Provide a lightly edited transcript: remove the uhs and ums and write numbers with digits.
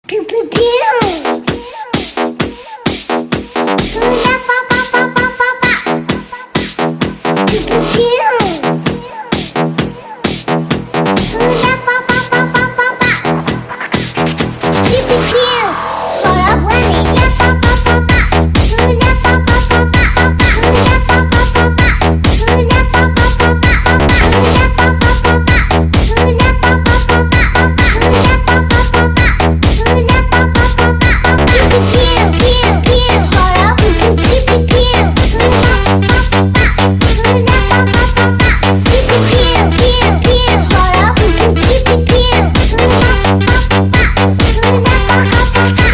Pew pew pew. Hula pa pa pa pa pa pa. Pew pew pew. Hula pa pa pa pa pa pa. Pew pew pew. Hora buena ya pa pa pa pa. Hula pa pa pa pa pa pa. Hula pa pa pa pa. Hula pa pa pa pa pa pa. Hula pa pa pa pa. Hula pa pa pa pa pa pa. Hula pa pa pa pa. Hula pa pa pa pa. Pew pew pew pew. Hora pew pew pew pew. Hula pa pa pa pa. Hula pa pa pa pa. Pew pew pew pew. Hora pew pew pew pew. Hula pa pa pa pa. Hula pa pa pa pa.